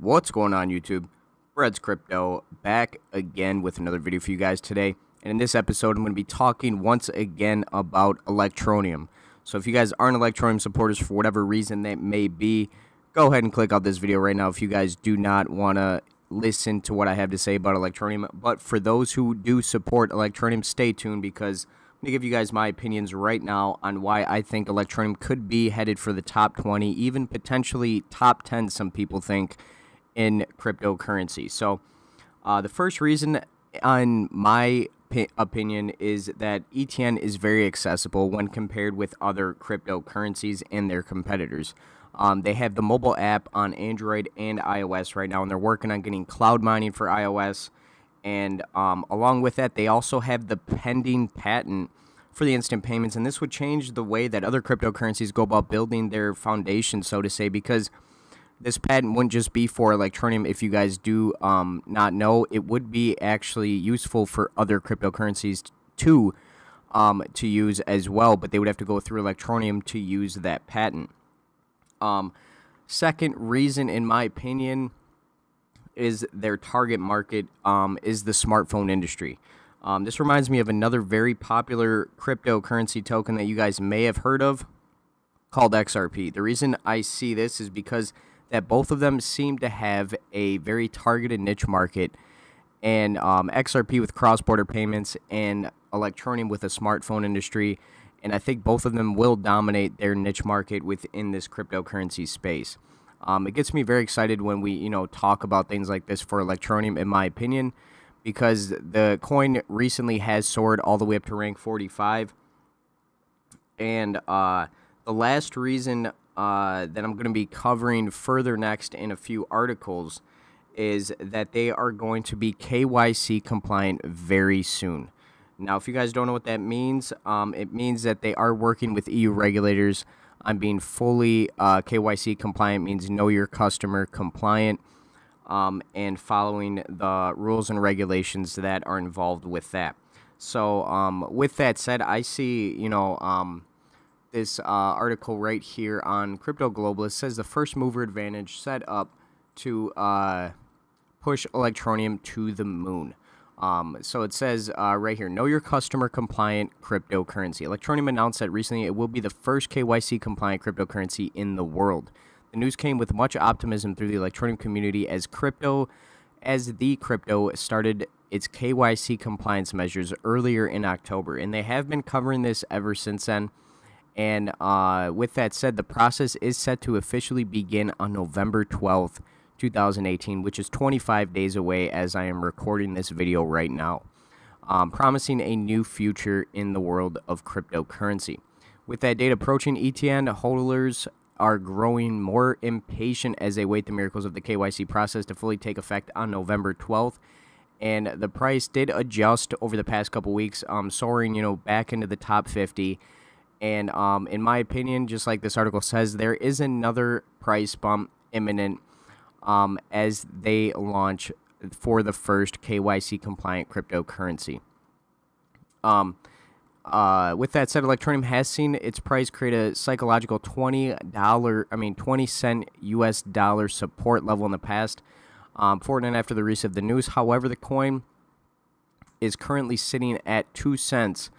What's going on, YouTube? Brett's Crypto back again with another video for you guys today. And in this episode, I'm going to be talking once again about Electroneum. So if you guys aren't Electroneum supporters for whatever reason that may be, go ahead and click out this video right now if you guys do not want to listen to what I have to say about Electroneum. But for those who do support Electroneum, stay tuned because I'm going to give you guys my opinions right now on why I think Electroneum could be headed for the top 20, even potentially top 10, some people think, in cryptocurrency. So the first reason, on my opinion, is that ETN is very accessible when compared with other cryptocurrencies and their competitors. They have the mobile app on Android and iOS right now, and they're working on getting cloud mining for iOS. And along with that, they also have the pending patent for the instant payments, and this would change the way that other cryptocurrencies go about building their foundation, so to say, because this patent wouldn't just be for Electroneum. If you guys do not know, it would be actually useful for other cryptocurrencies to use as well, but they would have to go through Electroneum to use that patent. Second reason, in my opinion, is their target market is the smartphone industry. This reminds me of another very popular cryptocurrency token that you guys may have heard of called XRP. The reason I see this is because that both of them seem to have a very targeted niche market, and XRP with cross-border payments and Electroneum with a smartphone industry, and I think both of them will dominate their niche market within this cryptocurrency space. It gets me very excited when we, talk about things like this for Electroneum, in my opinion, because the coin recently has soared all the way up to rank 45. And the last reason that I'm going to be covering further next in a few articles is that they are going to be KYC compliant very soon. Now, if you guys don't know what that means, it means that they are working with EU regulators on being fully KYC compliant, means know your customer compliant, and following the rules and regulations that are involved with that. So with that said, I see, this article right here on Crypto Globalist says the first mover advantage set up to push Electroneum to the moon. So it says right here, know your customer compliant cryptocurrency. Electroneum announced that recently it will be the first KYC compliant cryptocurrency in the world. The news came with much optimism through the Electroneum community as the crypto started its KYC compliance measures earlier in October, and they have been covering this ever since then. And with that said, the process is set to officially begin on November 12th, 2018, which is 25 days away as I am recording this video right now, promising a new future in the world of cryptocurrency. With that date approaching, ETN holders are growing more impatient as they wait the miracles of the KYC process to fully take effect on November 12th. And the price did adjust over the past couple weeks, soaring, back into the top 50. And in my opinion, just like this article says, there is another price bump imminent as they launch for the first KYC compliant cryptocurrency. With that said, Electroneum has seen its price create a psychological $20 US dollar support level in the past, fortnight after the release of the news. However, the coin is currently sitting at 2 cents,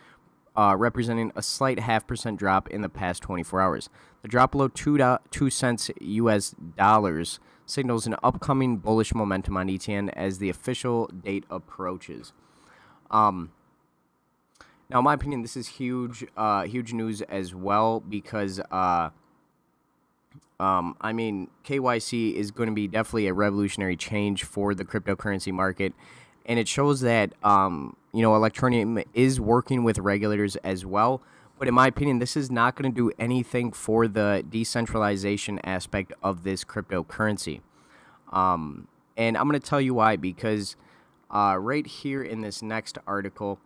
representing a slight 0.5% drop in the past 24 hours. The drop below 2 cents US dollars signals an upcoming bullish momentum on ETN as the official date approaches. Now, in my opinion, this is huge news as well because, KYC is going to be definitely a revolutionary change for the cryptocurrency market, and it shows that, Electroneum is working with regulators as well. But in my opinion, this is not going to do anything for the decentralization aspect of this cryptocurrency. And I'm going to tell you why, because right here in this next article,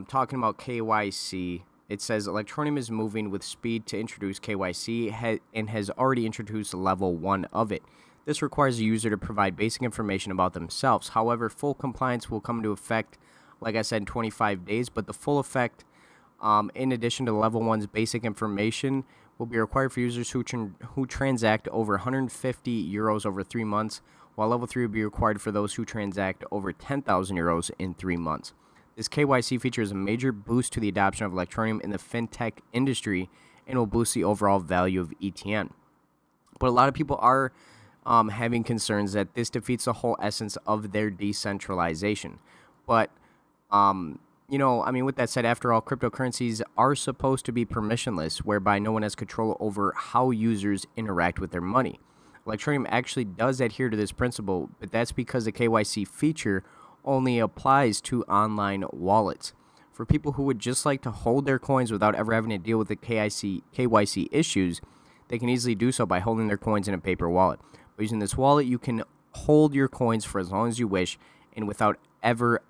talking about KYC, it says Electroneum is moving with speed to introduce KYC and has already introduced level 1 of it. This requires a user to provide basic information about themselves. However, full compliance will come into effect, like I said, in 25 days, but the full effect, in addition to level 1's basic information, will be required for users who transact over 150 euros over 3 months, while level 3 will be required for those who transact over 10,000 euros in 3 months. This KYC feature is a major boost to the adoption of Electroneum in the fintech industry and will boost the overall value of ETN. But a lot of people are having concerns that this defeats the whole essence of their decentralization. But, with that said, after all, cryptocurrencies are supposed to be permissionless, whereby no one has control over how users interact with their money. Electroneum actually does adhere to this principle, but that's because the KYC feature only applies to online wallets. For people who would just like to hold their coins without ever having to deal with the KYC issues, they can easily do so by holding their coins in a paper wallet. By using this wallet, you can hold your coins for as long as you wish and without ever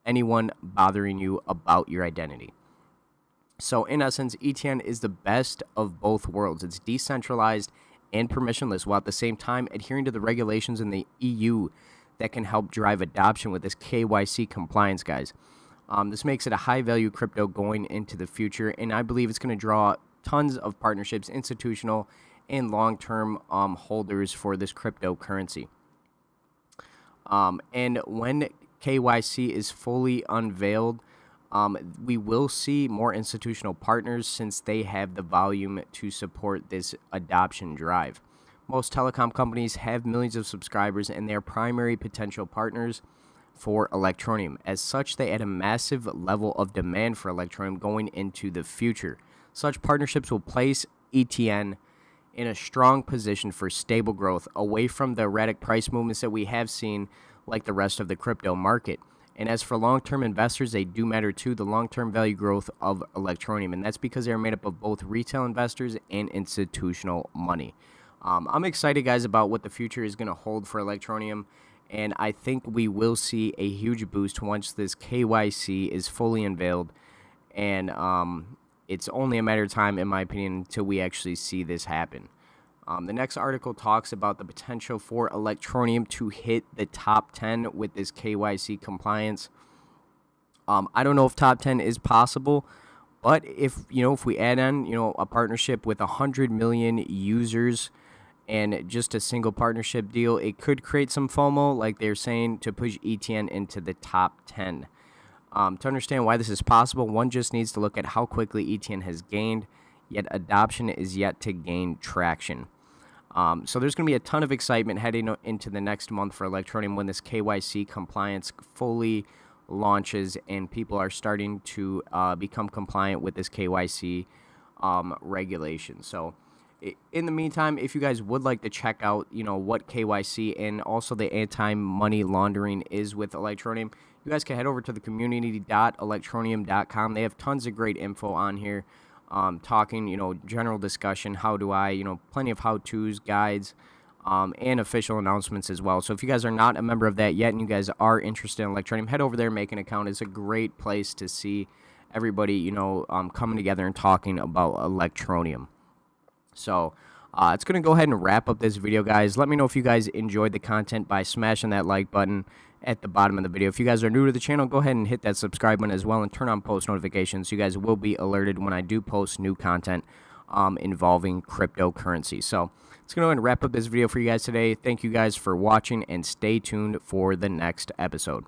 anyone bothering you about your identity. So in essence, ETN is the best of both worlds. It's decentralized and permissionless, while at the same time adhering to the regulations in the EU that can help drive adoption with this KYC compliance, guys. This makes it a high-value crypto going into the future, and I believe it's going to draw tons of partnerships, institutional and long-term holders for this cryptocurrency. And when KYC is fully unveiled, we will see more institutional partners since they have the volume to support this adoption drive. Most telecom companies have millions of subscribers, and they are primary potential partners for Electroneum. As such, they add a massive level of demand for Electroneum going into the future. Such partnerships will place ETN in a strong position for stable growth away from the erratic price movements that we have seen like the rest of the crypto market. And as for long-term investors, they do matter too, the long-term value growth of Electroneum, and that's because they are made up of both retail investors and institutional money. I'm excited, guys, about what the future is going to hold for Electroneum, and I think we will see a huge boost once this KYC is fully unveiled, and it's only a matter of time, in my opinion, until we actually see this happen. The next article talks about the potential for Electroneum to hit the top 10 with this KYC compliance. I don't know if top 10 is possible, but if we add on, a partnership with 100 million users and just a single partnership deal, it could create some FOMO, like they're saying, to push ETN into the top 10. To understand why this is possible, one just needs to look at how quickly ETN has gained, yet adoption is yet to gain traction. So there's going to be a ton of excitement heading into the next month for Electroneum when this KYC compliance fully launches and people are starting to become compliant with this KYC regulation. So in the meantime, if you guys would like to check out, what KYC and also the anti-money laundering is with Electroneum, you guys can head over to the community.electroneum.com. They have tons of great info on here. Talking, general discussion, how do I, plenty of how-tos, guides, and official announcements as well. So if you guys are not a member of that yet and you guys are interested in Electroneum, head over there, make an account. It's a great place to see everybody, coming together and talking about Electroneum. So it's going to go ahead and wrap up this video, guys. Let me know if you guys enjoyed the content by smashing that like button at the bottom of the video. If you guys are new to the channel, go ahead and hit that subscribe button as well and turn on post notifications. You guys will be alerted when I do post new content involving cryptocurrency. So let's go ahead and wrap up this video for you guys today. Thank you guys for watching and stay tuned for the next episode.